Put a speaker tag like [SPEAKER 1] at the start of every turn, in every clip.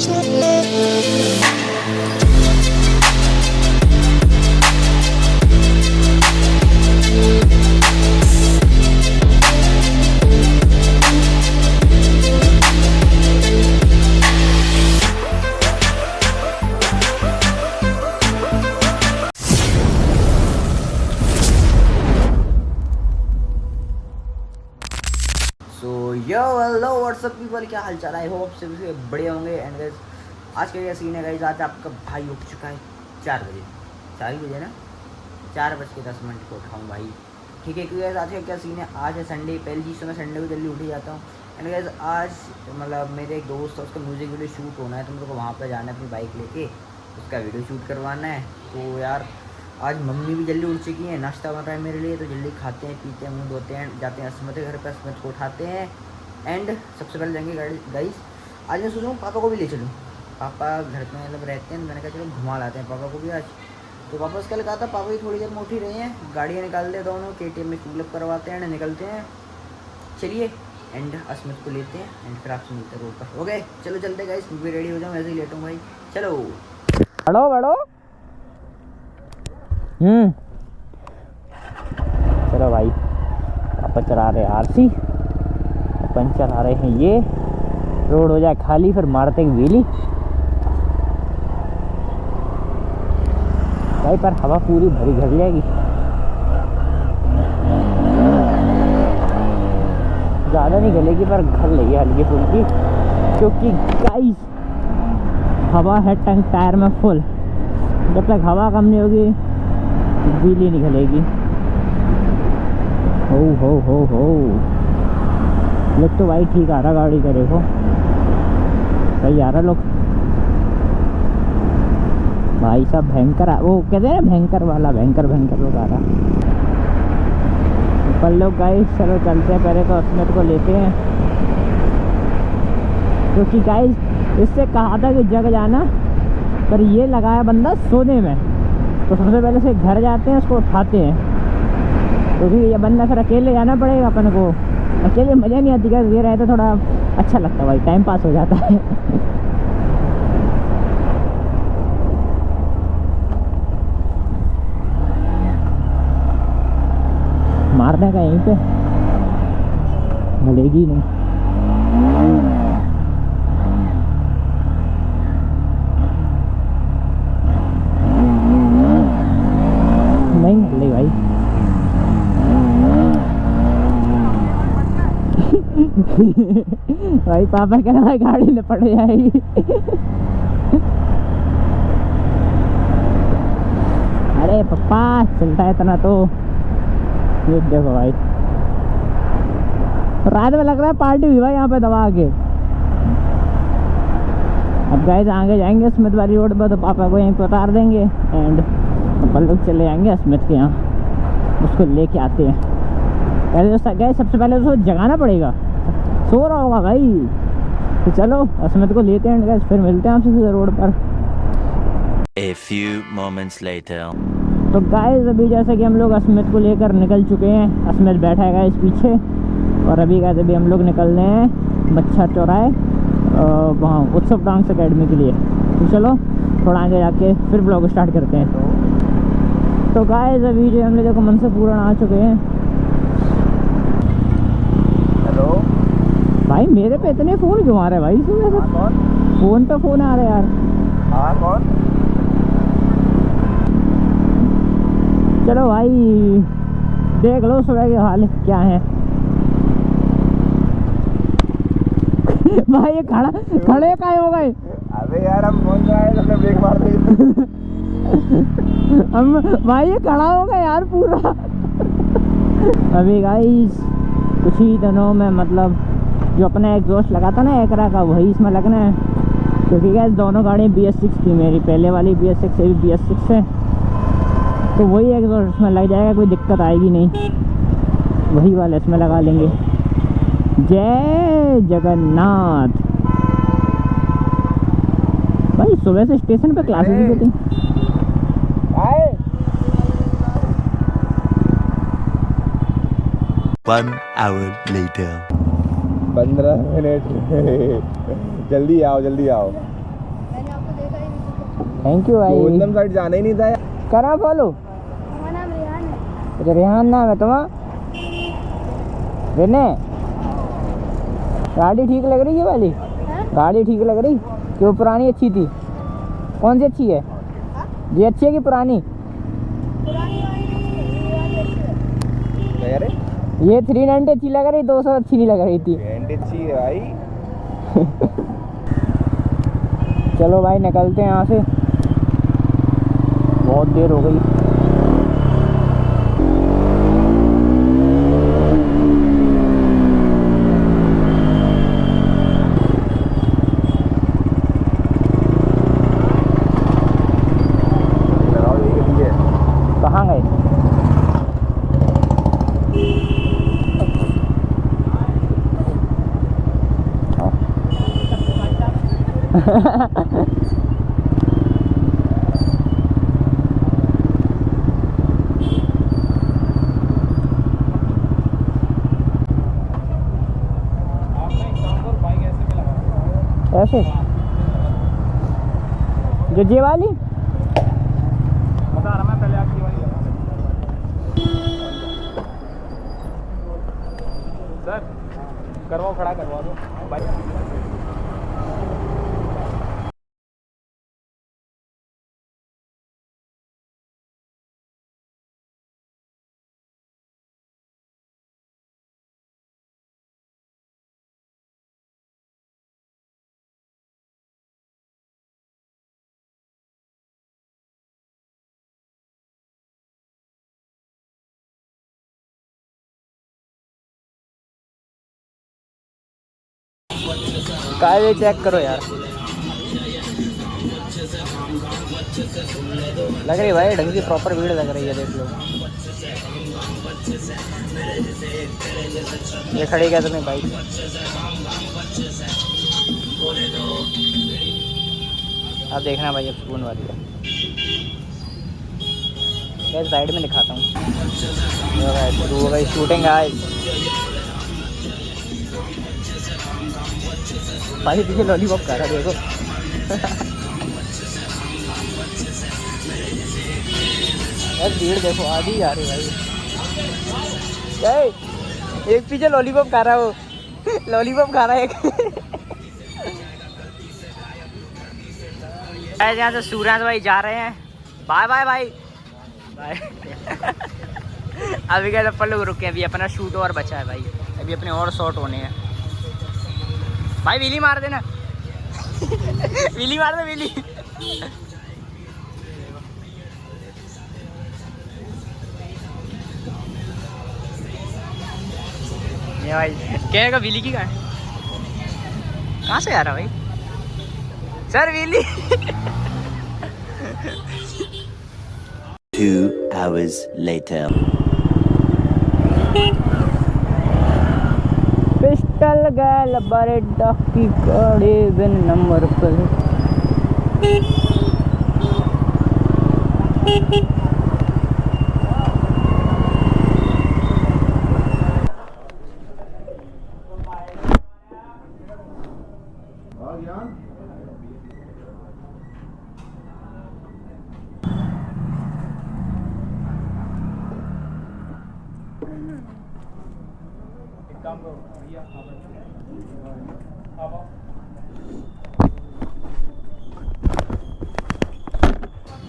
[SPEAKER 1] Hello what's up people, क्या हाल चाल है? आई होप सभी बढ़िया होंगे। एंड गाइस आज का क्या सीन है गाइस, आज आपका भाई उठ चुका है 4 बजे, 4 ही बजे ना, 4:10 को उठाऊँ भाई, ठीक है। क्योंकि आज का क्या सीन है, आज है संडे, पहली चीज़ तो मैं संडे को जल्दी उठ ही जाता हूँ। एंड गाइस आज मतलब मेरे एक दोस्त है, उसका म्यूज़िक वीडियो शूट होना है, तो मेरे को वहाँ पर जाना है अपनी बाइक लेके, उसका वीडियो शूट करवाना है। तो यार आज मम्मी भी जल्दी उठ चुकी है, नाश्ता बन रहा है मेरे लिए, तो जल्दी खाते हैं, पीते हैं, मुँह धोते हैं, जाते हैं अस्मत के घर पर, अस्मत को उठाते हैं। एंड सबसे पहले जाएंगे गाइस, आज मैं सोच रहा हूँ पापा को भी ले चलूँ, पापा घर में मतलब रहते हैं, मैंने कहा चलो घुमा लाते हैं पापा को भी आज। तो पापा उसके लिए कहा था, पापा ही थोड़ी देर में उठ ही रहे हैं, गाड़ियाँ निकाल दे दोनों, KTM में ट्यूबलप करवाते हैं, निकलते हैं, चलिए। एंड अस्मत को लेते हैं एंड फिर आपसे मिलते हैं रोड पर। ओके चलो चलते गाइस, मैं भी रेडी हो जाऊँ, ऐसे ही लेट हूँ भाई, चलो
[SPEAKER 2] बढ़ो बढ़ो। चलो भाई, पापा चला रहे RC, अपन चला रहे हैं ये, रोड हो जाए खाली फिर मारते हैं व्हीली भाई, पर हवा पूरी भरी घल जाएगी, ज़्यादा नहीं गलेगी पर घल लेगी हल्की फुल्की, क्योंकि गाइस हवा है टंग टायर में फुल, जब तक हवा कम नहीं होगी व्हीली नहीं घलेगी। हो लुक तो भाई ठीक आ रहा गाड़ी का, देखो सही आ रहा लुक भाई साहब, भयंकर वो कहते हैं भयंकर वाला, भयंकर लोग आ रहा पर लोग। गाइस चलो चलते हैं, पहले तो अस्मत को लेते हैं, क्योंकि गाइस इससे कहा था कि जग जाना, पर ये लगाया बंदा सोने में, तो सबसे पहले से घर जाते हैं, उसको उठाते हैं, क्योंकि ये बंदा फिर अकेले जाना पड़ेगा अपन को, अकेले मज़ा नहीं आती, क्या ये रहे तो थोड़ा अच्छा लगता है भाई, टाइम पास हो जाता है। मारने का यहीं पे मिलेगी नहीं, नहीं मिले भाई। भाई पापा कह रहा है गाड़ी में पड़ जाएगी। अरे पापा चलता है इतना तो, ये देखो भाई रात में लग रहा है पार्टी हुई भाई यहाँ पे दबा के। अब गाइस आगे जाएंगे स्मिथ वाली रोड पर, तो पापा को यहीं पर उतार देंगे एंड अपन लोग चले जाएंगे स्मिथ के यहाँ, उसको लेके आते हैं। पहले तो गए सबसे पहले उसको जगाना पड़ेगा, सो रहा होगा भाई, तो चलो अस्मत को लेते हैं गाइस, फिर मिलते हैं आपसे सीधे रोड पर।
[SPEAKER 3] A few moments later.
[SPEAKER 2] तो गाइस अभी जैसे कि हम लोग अस्मत को लेकर निकल चुके हैं, अस्मत बैठा है गाइस पीछे, और अभी गाइस अभी हम लोग निकल रहे हैं मच्छर चौराहे वहाँ उत्सव डांस अकेडमी के लिए। तो चलो थोड़ा आगे जाके फिर ब्लॉग स्टार्ट करते हैं। तो गाइस अभी जो हम लोग मन से पूरा आ चुके हैं।
[SPEAKER 1] हेलो
[SPEAKER 2] भाई मेरे पे इतने फ़ोन क्यों आ रहे हैं भाई, सुबह से फ़ोन पे फ़ोन आ रहे यार।
[SPEAKER 1] हाँ कौन?
[SPEAKER 2] चलो भाई देख लो सुबह के हाल क्या है। भाई ये खड़े काहे हो गए?
[SPEAKER 1] अबे यार हम बोल रहे हैं, तो ब्रेक मार दी।
[SPEAKER 2] हम भाई ये खड़ा हो गया यार पूरा। अभी गाइस कुछ ही दिनों में मतलब जो अपना एग्जॉस्ट लगा था ना एकरा का, वही इसमें लगना है, क्योंकि गाइस दोनों गाड़ियाँ BS6 थी, मेरी पहले वाली BS6 से भी BS6 है, तो वही एग्जॉस्ट इसमें लग जाएगा, कोई दिक्कत आएगी नहीं, वही वाला इसमें लगा लेंगे। जय जगन्नाथ। भाई सुबह से स्टेशन पे क्लासेस भी होती।
[SPEAKER 3] 1 hour later.
[SPEAKER 1] 15 मिनट। जल्दी आओ जल्दी आओ।
[SPEAKER 2] थैंक यू भाई।
[SPEAKER 4] गोंदम साइड जाना ही नहीं था यार।
[SPEAKER 2] करा फॉलो।
[SPEAKER 5] हमारा नाम रेहान है।
[SPEAKER 2] अच्छा रेहान नाम है तुम्हारा? रेने गाड़ी ठीक लग रही है वाली?
[SPEAKER 5] हाँ?
[SPEAKER 2] गाड़ी ठीक लग रही कि वो पुरानी अच्छी थी? कौन सी अच्छी है? ये अच्छी है कि पुरानी?
[SPEAKER 5] पुरानी वाली अच्छी है, ये वाली अच्छी है।
[SPEAKER 4] अरे
[SPEAKER 2] ये 390 अच्छी लग रही, 200 अच्छी नहीं लग रही थी।
[SPEAKER 4] घंटे अच्छी है भाई।
[SPEAKER 2] चलो भाई निकलते हैं यहाँ से, बहुत देर हो गई।
[SPEAKER 4] लगाओ यही गली है।
[SPEAKER 2] कहाँ गए? ऐसे जो ये वाली
[SPEAKER 4] बता रहा मैं पहले आपकी वाली लगा। सर करवाओ, खड़ा करवा दो भाई।
[SPEAKER 2] काहे चेक करो यार, लग रही है भाई ढंग की प्रॉपर भीड़ लग रही है, देख लो। ये खड़ी क्या तुम्हें बाइक? अब देखना भाई, अब सुकून वाली है। मैं साइड में दिखाता हूँ। शुरू हो गई शूटिंग आज भाई, पीछे लॉलीपॉप कर रहा देखो। यार भीड़ देखो, आधी जा रही भाई। एक पीछे लॉलीपॉप खा रहा हो, लॉलीपॉप खा रहा है एक। यहाँ से सूरज भाई जा रहे हैं, बाय बाय भाई बाय। अभी क्या अपन लोग रुके, अभी अपना शूट और बचा है भाई, अभी अपने और शॉट होने हैं भाई। व्हीली मार देना। व्हीली मार दे, व्हीली। ये भाई क्या व्हीली की कहाँ से आ रहा भाई? Sir wheelie.
[SPEAKER 3] 2 hours later.
[SPEAKER 2] Pistol गैल बड़े डॉकी गाड़ी बिन नंबर प्लेट।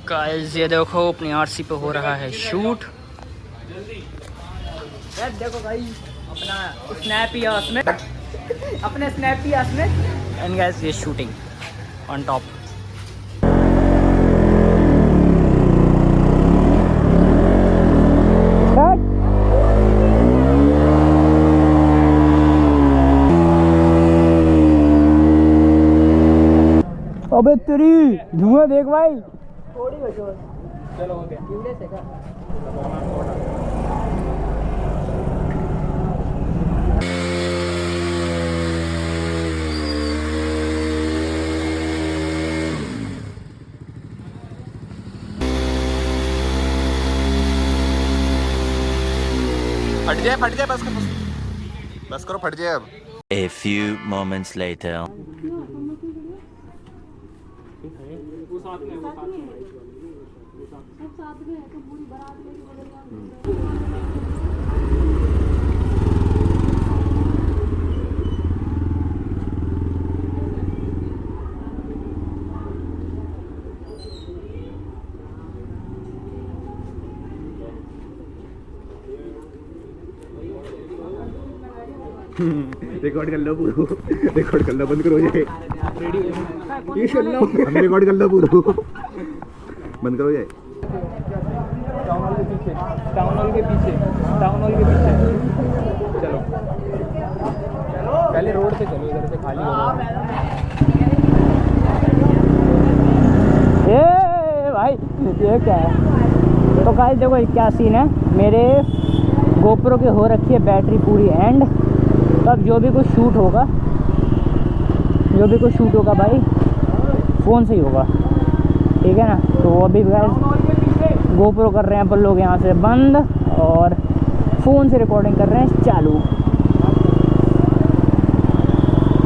[SPEAKER 2] गाइस ये देखो अपनी आरसी पे हो रहा है शूट। यार देखो भाई अपना स्नैपियास में, अपने स्नैपियास में, एंड गाइस ये शूटिंग ऑन टॉप। अबे तेरी धुआं देख भाई, थोड़ी बचो। चलो हो गया।
[SPEAKER 4] फट जाए बस करो फट जाए अब।
[SPEAKER 3] A few moments later.
[SPEAKER 5] वो साथ में सब साथ में है तो पूरी बारात लेके बदल
[SPEAKER 4] रिकॉर्ड कर लो पूरा, रिकॉर्ड कर लो, बंद करो ये कर लो, हम रिकॉर्ड कर लो पूरा, बंद करो ये।
[SPEAKER 2] टाउन हॉल के पीछे चलो, पहले रोड से चलो, इधर से खाली होगा। ए भाई ये क्या है? तो गाइस देखो क्या सीन है, मेरे गोप्रो की हो रखी है बैटरी पूरी एंड। तब जो भी कुछ शूट होगा भाई फ़ोन से ही होगा, ठीक है ना। तो अभी गाइस गोप्रो कर रहे हैं अपन लोग यहाँ से बंद और फ़ोन से रिकॉर्डिंग कर रहे हैं चालू।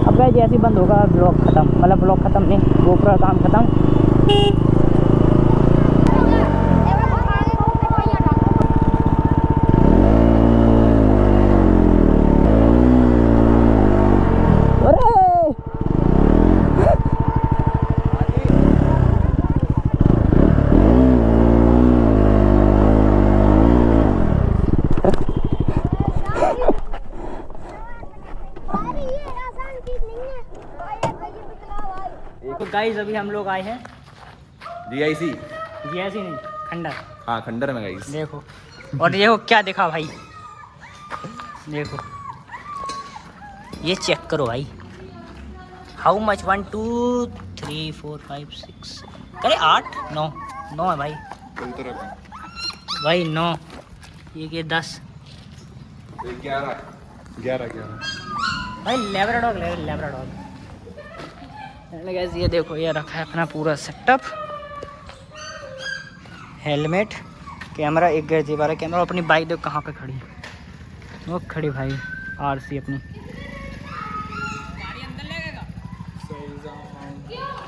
[SPEAKER 2] अब गाइस जैसे ही बंद होगा ब्लॉग ख़त्म, मतलब ब्लॉग ख़त्म नहीं, गोप्रो का काम ख़त्म। तो गाइस अभी हम लोग आए हैं
[SPEAKER 4] GIC
[SPEAKER 2] जैसी नहीं खंडर।
[SPEAKER 4] हाँ खंडर में गाइस।
[SPEAKER 2] देखो और देखो क्या देखा भाई, देखो ये चेक करो भाई, हाउ मच 1 2 3 4 5 6 करे 8 9 9 है भाई, भाई 9 ये 10
[SPEAKER 4] 11
[SPEAKER 2] भाई लेब्राडॉग। ये देखो ये रखा है अपना पूरा सेटअप, हेलमेट, कैमरा, एक गैस वाला कैमरा। अपनी बाइक देखो कहाँ पे खड़ी है, वो खड़ी भाई RC अपनी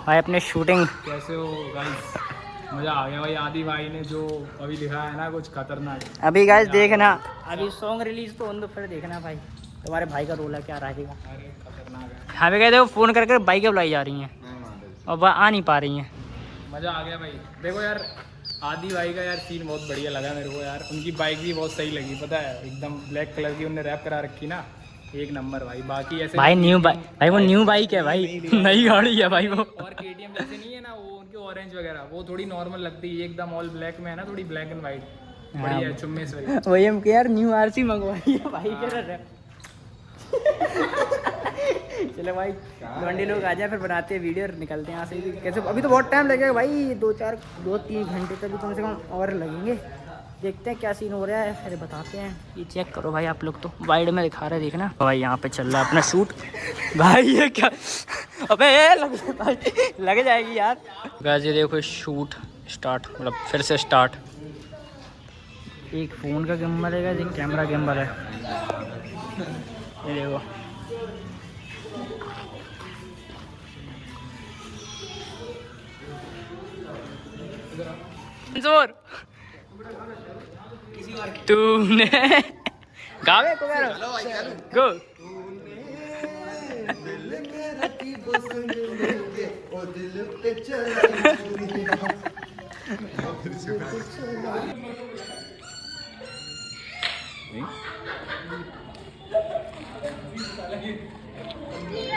[SPEAKER 2] भाई अपने शूटिंग।
[SPEAKER 5] कैसे हो गाइस? मजा आ गया भाई, आदि भाई ने जो अभी लिखा है ना कुछ खतरनाक।
[SPEAKER 2] अभी गाइस देखना, अभी सॉन्ग रिलीज तो होने दो फिर देखना भाई तुम्हारे भाई का रोल है क्या रहेगा।
[SPEAKER 5] अरे खतरनाक है,
[SPEAKER 2] हाँ भी कहते हो फ़ोन करके बाइकें बुलाई जा रही हैं और वह आ नहीं पा रही हैं।
[SPEAKER 5] मजा आ गया भाई। देखो यार आदि भाई का यार सीन बहुत बढ़िया लगा मेरे को यार, उनकी बाइक भी बहुत सही लगी, पता है एकदम ब्लैक कलर की उन्होंने रैप करा रखी ना, एक नंबर भाई। बाकी ऐसे
[SPEAKER 2] भाई न्यू बाइक, भाई वो न्यू बाइक है भाई, नई गाड़ी है भाई वो।
[SPEAKER 5] और KTM जैसे नहीं है ना वो उनके ऑरेंज वगैरह, वो थोड़ी नॉर्मल लगती है, एकदम ऑल ब्लैक में है ना, थोड़ी ब्लैक एंड वाइट बढ़िया है, चुम्मेश्वरी।
[SPEAKER 2] वही हम यार न्यू RC मंगवाई है भाई के। चलो भाई लौंडे लोग आ जाए फिर बनाते हैं वीडियो और निकलते हैं यहाँ से। कैसे अभी तो बहुत टाइम लगेगा भाई, 2-3 घंटे तक भी कम से कम और लगेंगे। देखते हैं क्या सीन हो रहा है फिर बताते हैं। ये चेक करो भाई आप लोग, तो वाइड में दिखा रहे हैं, देखना भाई यहाँ पे चल रहा है अपना शूट। भाई ये क्या, अबे लग जाएगी यार। गाइस ये देखो शूट स्टार्ट, मतलब फिर से स्टार्ट। एक फ़ोन का गिम्बल है, एक कैमरा गिम्बल है, ये देखो। जोर तूने गावे को गो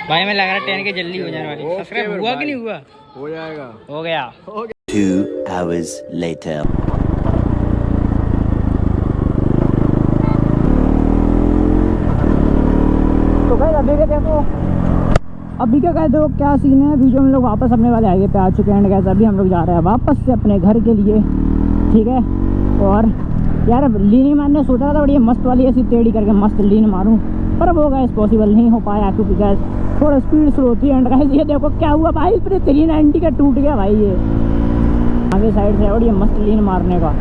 [SPEAKER 2] भाई मैं लग रहा है 10 के जल्दी हो जाने वाली। सब्सक्राइब हुआ कि नहीं हुआ?
[SPEAKER 4] हो जाएगा,
[SPEAKER 2] हो गया।
[SPEAKER 3] 2 hours later.
[SPEAKER 2] तो भाई अभी का देखो, अभी का कहते हो क्या सीन है। वीडियो हम लोग वापस अपने वाले हाईवे पे आ चुके हैं। कैसे अभी हम लोग जा रहे हैं वापस से अपने घर के लिए, ठीक है। और यार लीन मारने सोचा था बढ़िया मस्त वाली ऐसी टेढ़ी करके मस्त लीन मारूं, पर वो गैस पॉसिबल नहीं हो पाया क्योंकि गैस थोड़ा स्पीड स्लो होती है। एंड गैस ये देखो क्या हुआ भाई, पूरे 390 का टूट गया भाई। ये आगे साइड से और ये मस्त लीन मारने का,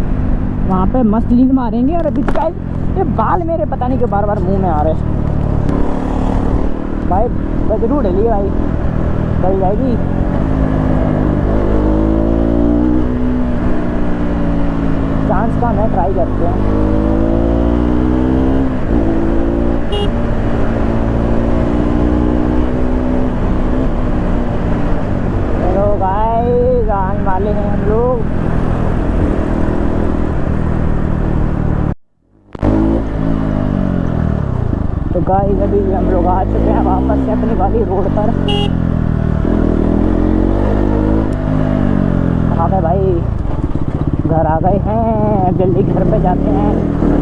[SPEAKER 2] वहाँ पे मस्त लीन मारेंगे। और अभी गैस ये बाल मेरे पता नहीं क्यों बार बार मुँह में आ रहे भाई। बजरू डली भाई, डल जाएगी। ट्राई करते हैं। चलो गाइस आने वाले हैं हम लोग। तो गाइस अभी हम लोग आ चुके हैं वापस से अपनी वाली रोड पर। आ गए भाई, घर आ गए हैं। जल्दी घर पे जाते हैं,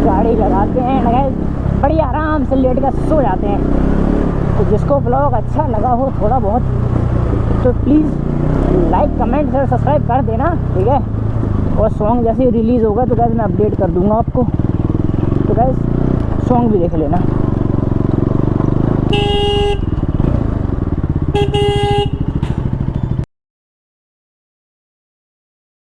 [SPEAKER 2] गाड़ी लगाते हैं, गाइस बढ़िया आराम से लेट कर सो जाते हैं। तो जिसको ब्लॉग अच्छा लगा हो थोड़ा बहुत तो please like comment share subscribe कर देना, ठीक है। और सॉन्ग जैसे ही रिलीज़ होगा तो गाइस मैं अपडेट कर दूंगा आपको। तो गाइस सॉन्ग भी देख लेना।